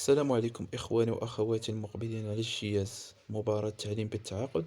السلام عليكم إخواني وأخواتي المقبلين على الجهاز مباراة تعليم بالتعاقد.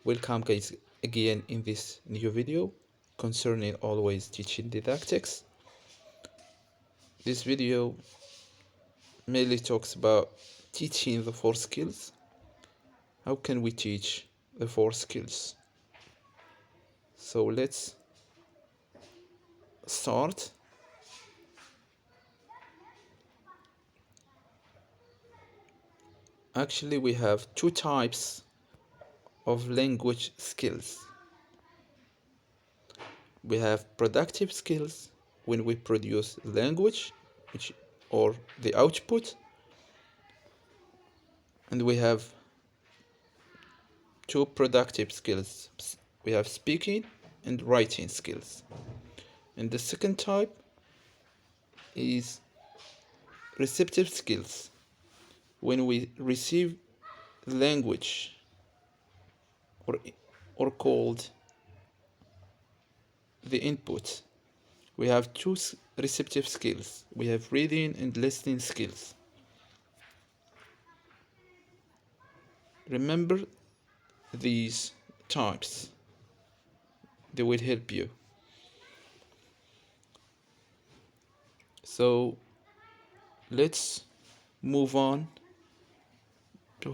Welcome guys again in this new video concerning always teaching didactics. This video mainly talks about teaching the 4 skills. How can we teach the 4 skills? So let's start. Actually, we have 2 types of language skills. We have productive skills when we produce language or the output, and we have 2 productive skills. We have speaking and writing skills. And the second type is receptive skills, when we receive language or called the input. We have 2 receptive skills. We have reading and listening skills. Remember these types, they will help you. So let's move on to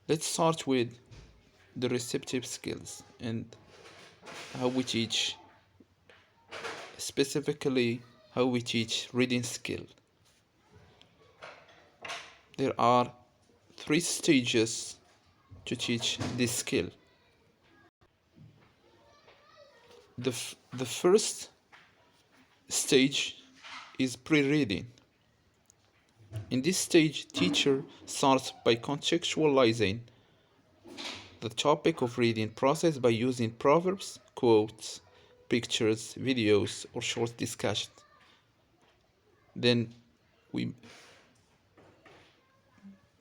let's start with the receptive skills and how we teach, specifically how we teach reading skill. There are 3 stages to teach this skill. The first stage is pre-reading. In this stage, teacher starts by contextualizing the topic of reading process by using proverbs, quotes, pictures, videos, or short discussions. Then we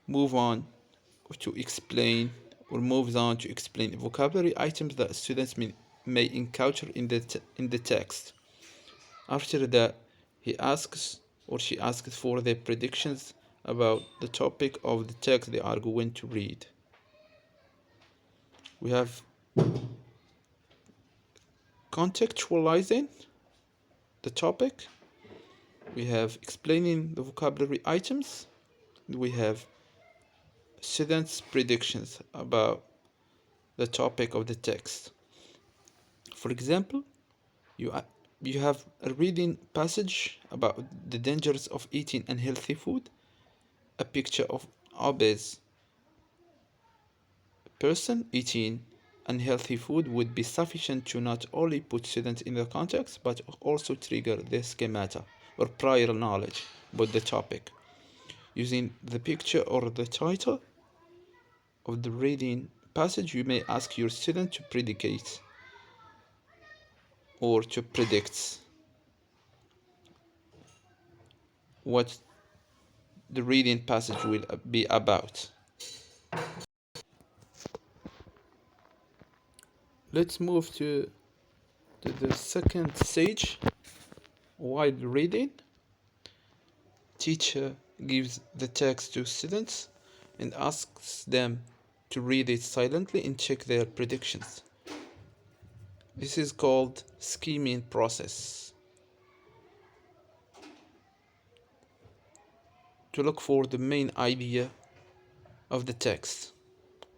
moves on to explain vocabulary items that students may encounter in the text. After that, he asks or she asks for their predictions about the topic of the text they are going to read. We have contextualizing the topic, we have explaining the vocabulary items, and we have students' predictions about the topic of the text. For example, you have a reading passage about the dangers of eating unhealthy food. A picture of obese person eating unhealthy food would be sufficient to not only put students in the context, but also trigger their schemata or prior knowledge about the topic. Using the picture or the title of the reading passage, you may ask your student to predicate or to predict what the reading passage will be about. Let's move to the second stage, while reading. Teacher gives the text to students and asks them to read it silently and check their predictions. This is called scheming process. To look for the main idea of the text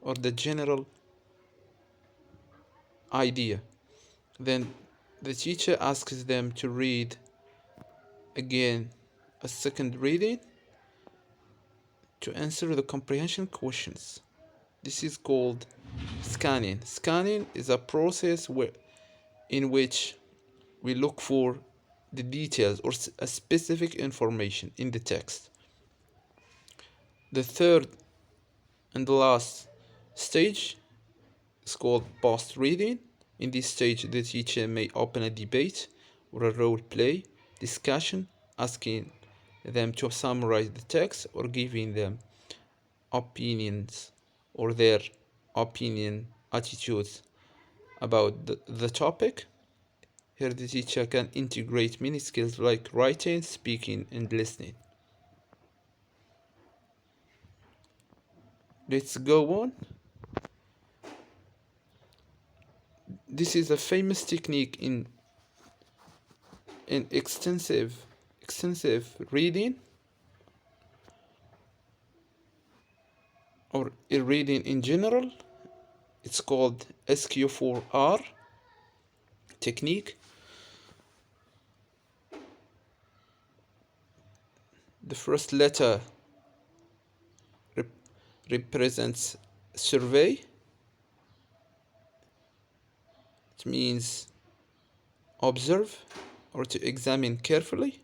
or the general idea. Then the teacher asks them to read again a second reading to answer the comprehension questions. This is called scanning. Scanning is a process in which we look for the details or a specific information in the text. The third and the last stage is called post reading. In this stage, the teacher may open a debate or a role play discussion, asking them to summarize the text or giving them opinions or their attitudes about the topic. Here the teacher can integrate many skills like writing, speaking, and listening. Let's go on. This is a famous technique in extensive reading or in reading in general. It's called SQ4R technique. The first letter represents survey. It means observe or to examine carefully.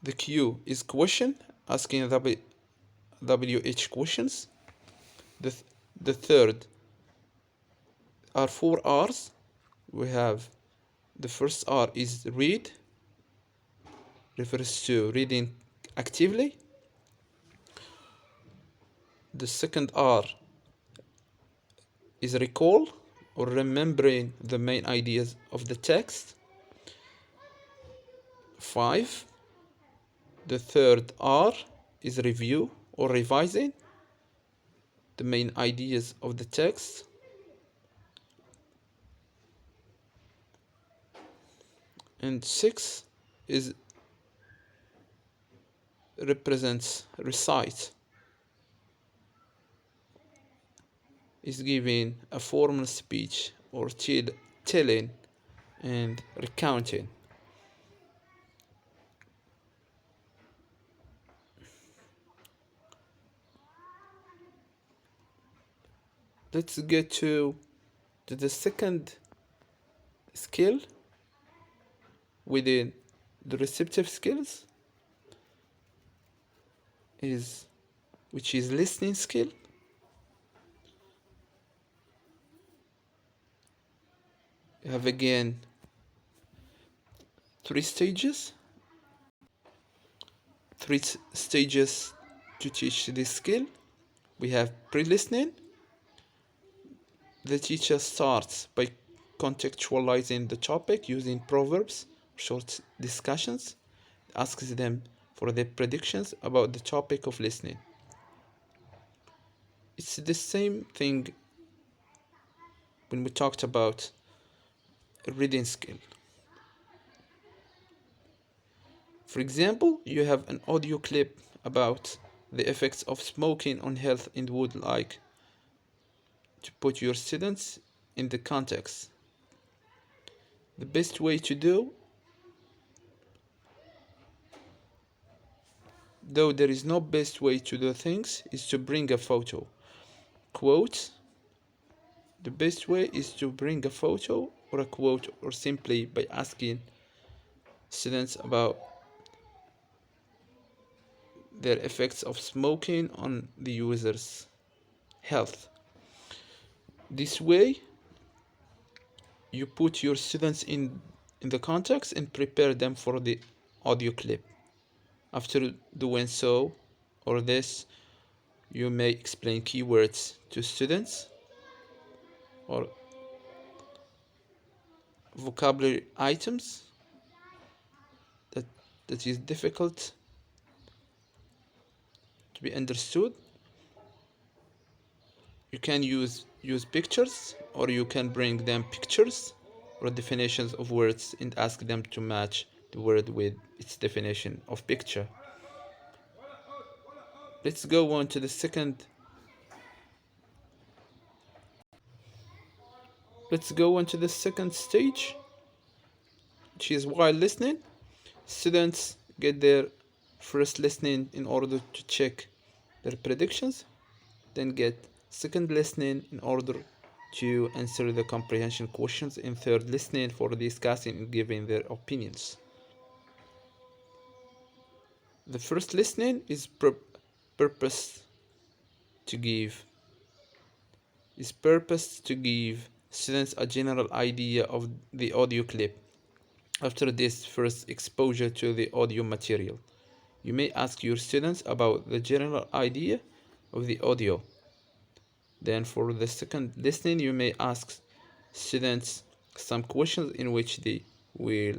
The Q is question, asking WH questions. The third are 4 R's. We have the first R is read, refers to reading actively. The second R is recall or remembering the main ideas of the text. 5. The third R is review or revising the main ideas of the text. And 6 is represents recite, is giving a formal speech or telling and recounting. Let's get to the second skill within the receptive skills, which is listening skill. You have again 3 stages. 3 stages to teach this skill. We have pre-listening. The teacher starts by contextualizing the topic using proverbs, short discussions, asks them for their predictions about the topic of listening. It's the same thing when we talked about a reading skill. For example, you have an audio clip about the effects of smoking on health and would like to put your students in the context. The best way to do, though there is no best way to do things, is to bring a photo. Quote. The best way is to bring a photo or a quote, or simply by asking students about their effects of smoking on the user's health. This way, you put your students in the context and prepare them for the audio clip. After doing so, or this, you may explain keywords to students or vocabulary items that is difficult to be understood. You can use pictures, or you can bring them pictures or definitions of words and ask them to match the word with its definition of picture. Let's go on to the second. Stage, which is while listening. Students get their first listening in order to check their predictions, then get second listening in order to answer the comprehension questions, and third listening for discussing and giving their opinions. The first listening is purposed to give students a general idea of the audio clip. After this first exposure to the audio material, you may ask your students about the general idea of the audio. Then for the second listening, you may ask students some questions in which they will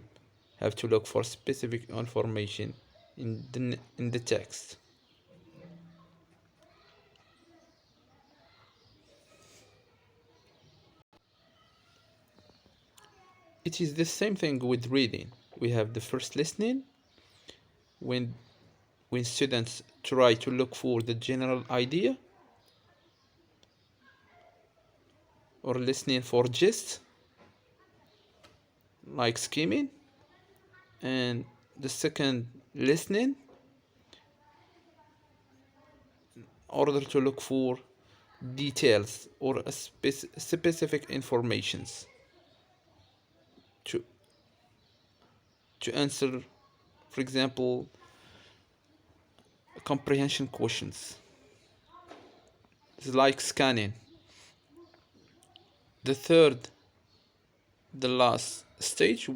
have to look for specific information in the text. It is the same thing with reading. We have the first listening, when students try to look for the general idea, or listening for gist, like skimming, and the second listening in order to look for details or a specific informations to answer, for example, comprehension questions. It's like scanning. The third, the last stage,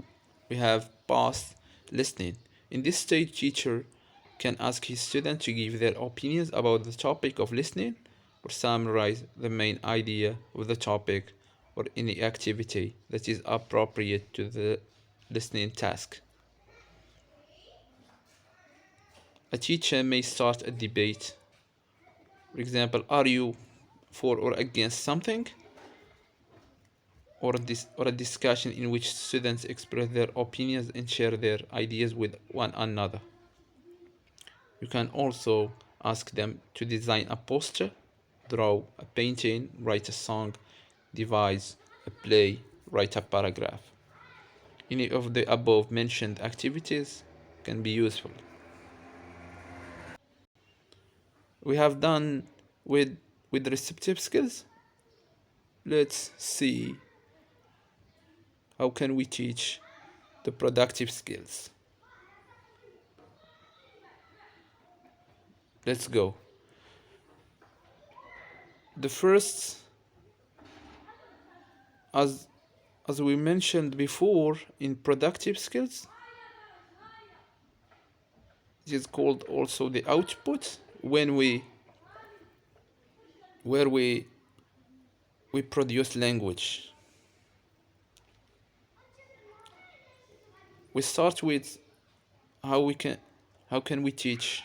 we have past listening. In this stage, teacher can ask his student to give their opinions about the topic of listening or summarize the main idea of the topic or any activity that is appropriate to the listening task. A teacher may start a debate. For example, are you for or against something? Or a discussion in which students express their opinions and share their ideas with one another. You can also ask them to design a poster, draw a painting, write a song, devise a play, write a paragraph. Any of the above mentioned activities can be useful. We have done with receptive skills. Let's see how can we teach the productive skills. Let's go. The first, as we mentioned before, in productive skills, it is called also the output, where we produce language. We start with how can we teach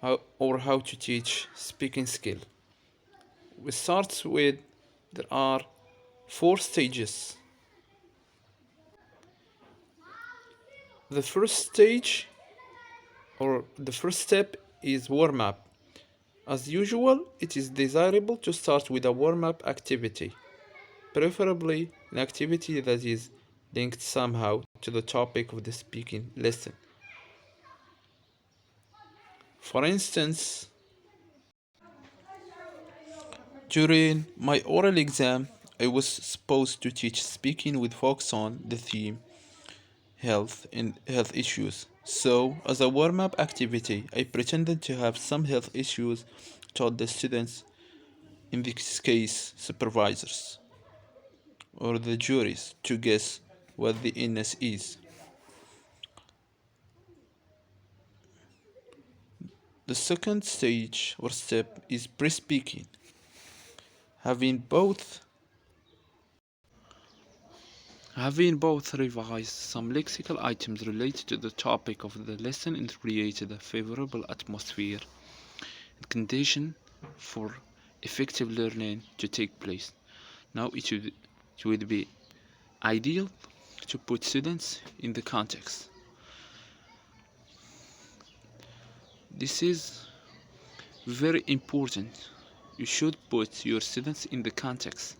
how to teach speaking skill. We start with, there are 4 stages. The first stage, or the first step, is warm up. As usual, it is desirable to start with a warm-up activity, preferably an activity that is linked somehow to the topic of the speaking lesson. For instance, during my oral exam, I was supposed to teach speaking with focus on the theme health and health issues. So, as a warm-up activity, I pretended to have some health issues, told the students, in this case supervisors or the juries, to guess what the illness is. The second stage or step is pre-speaking. Having both revised some lexical items related to the topic of the lesson and created a favorable atmosphere and condition for effective learning to take place. Now it would be ideal to put students in the context. This is very important. You should put your students in the context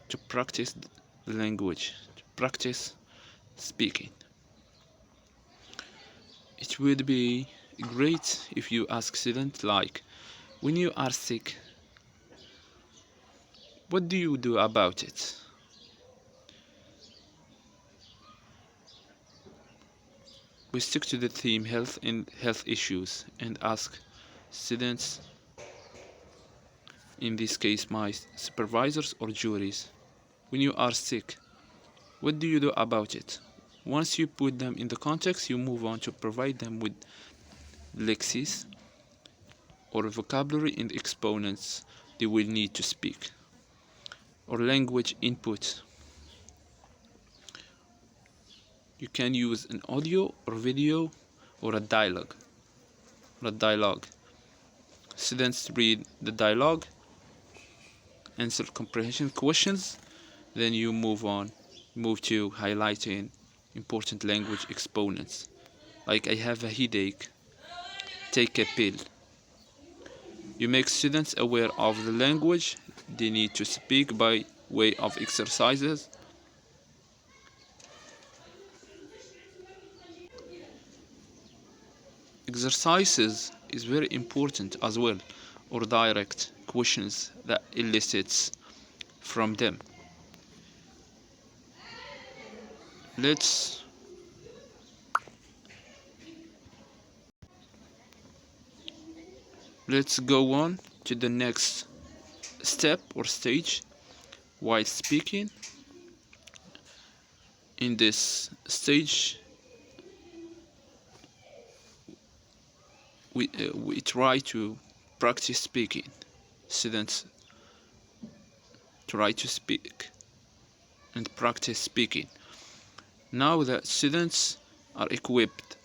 to practice the language, to practice speaking. It would be great if you ask students, like, when you are sick, what do you do about it? We stick to the theme health and health issues and ask students, in this case my supervisors or juries, when you are sick, what do you do about it? Once you put them in the context, you move on to provide them with lexis or vocabulary and exponents they will need to speak, or language input. You can use an audio or video or a dialogue. Students read the dialogue, answer comprehension questions, Then you move to highlighting important language exponents. Like, I have a headache, take a pill. You make students aware of the language they need to speak by way of exercises. Exercises is very important as well, or direct questions that elicits from them. Let's go on to the next step or stage while speaking. In this stage, we try to practice speaking. Students try to speak and practice speaking. Now that students are equipped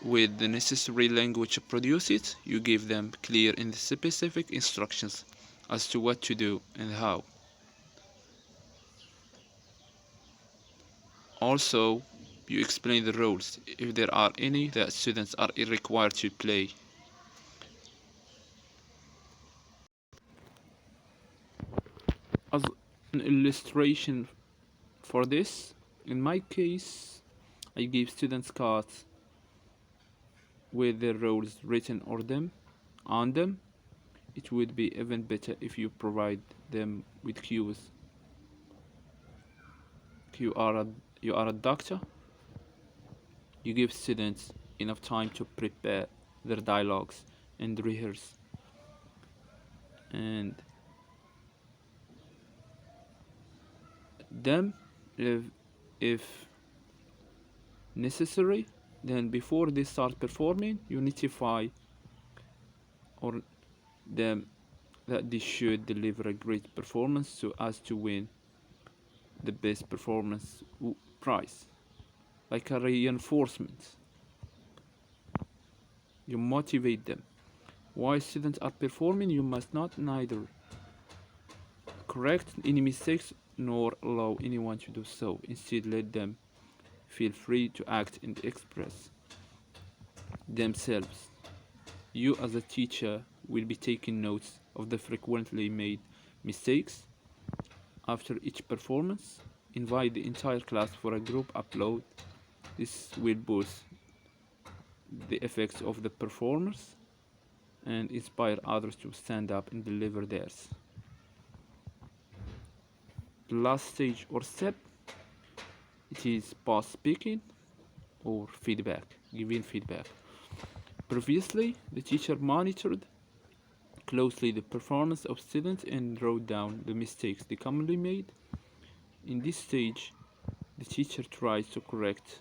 with the necessary language to produce it, you give them clear and specific instructions as to what to do and how. Also, you explain the roles, if there are any, that students are required to play. As an illustration for this, in my case, I give students cards with their roles written on them. It would be even better if you provide them with cues. You are a doctor. You give students enough time to prepare their dialogues and rehearse. And them, if necessary, then before they start performing, you notify or them that they should deliver a great performance so as to win the best performance prize, like a reinforcement. You motivate them. While students are performing, you must not neither correct any mistakes nor allow anyone to do so. Instead, let them feel free to act and express themselves. You as a teacher will be taking notes of the frequently made mistakes. After each performance, invite the entire class for a group upload. This will boost the effects of the performers and inspire others to stand up and deliver theirs. The last stage or step, it is past speaking or feedback, giving feedback. Previously, the teacher monitored closely the performance of students and wrote down the mistakes they commonly made. In this stage, the teacher tries to correct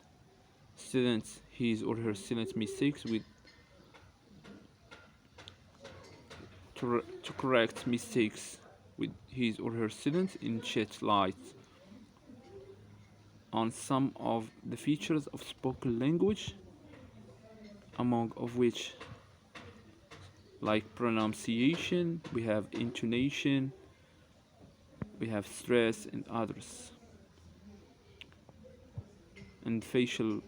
his or her students' mistakes with his or her students and shed light on some of the features of spoken language, among of which, like pronunciation, we have intonation, we have stress, and others, and facial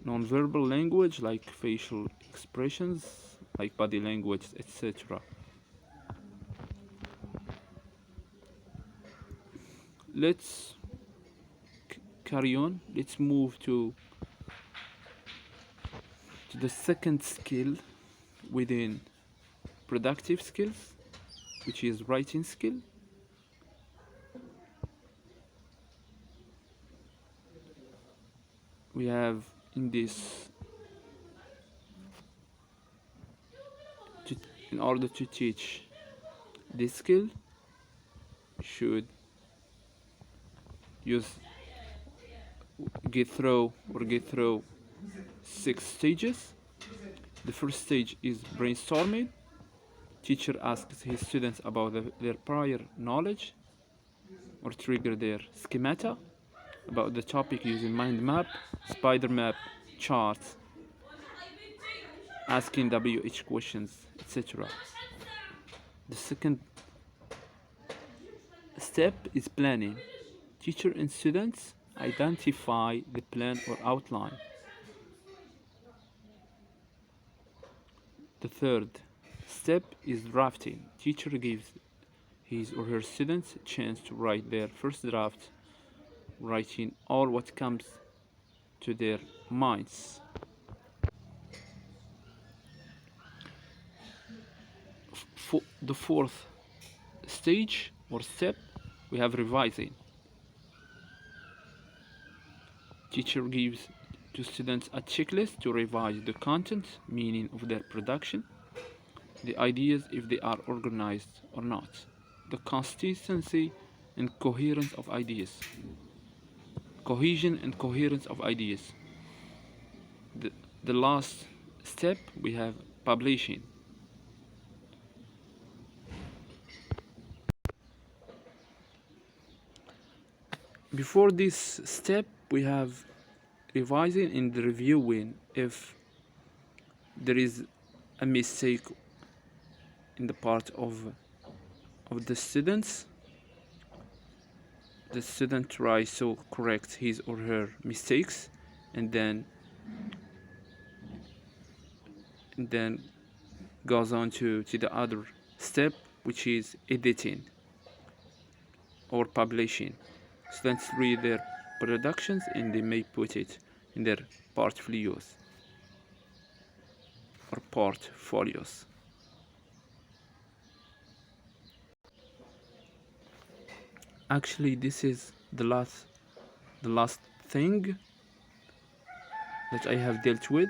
non-verbal language, like facial expressions, like body language, etc. Let's carry on. Let's move to the second skill within productive skills, which is writing skill. We have in this, in order to teach this skill, should get through 6 stages. The first stage is brainstorming. Teacher asks his students about their prior knowledge or trigger their schemata about the topic using mind map, spider map, charts, asking WH questions, etc. The second step is planning. Teacher and students identify the plan or outline. The third step is drafting. Teacher gives his or her students a chance to write their first draft, writing all what comes to their minds. For the fourth stage or step, we have revising. Teacher gives to students a checklist to revise the content, meaning of their production, the ideas if they are organized or not, the consistency and coherence of ideas, cohesion and coherence of ideas. The last step we have publishing. Before this step, we have revising and reviewing. If there is a mistake in the part of the students, the student tries to correct his or her mistakes, and then goes on to the other step, which is editing or publishing. Students read their productions and they may put it in their portfolios or portfolios. Actually, this is the last thing that I have dealt with.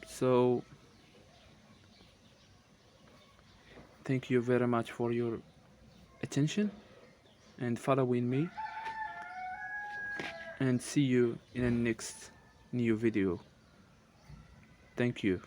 So thank you very much for your attention and following me, and see you in the next new video. Thank you.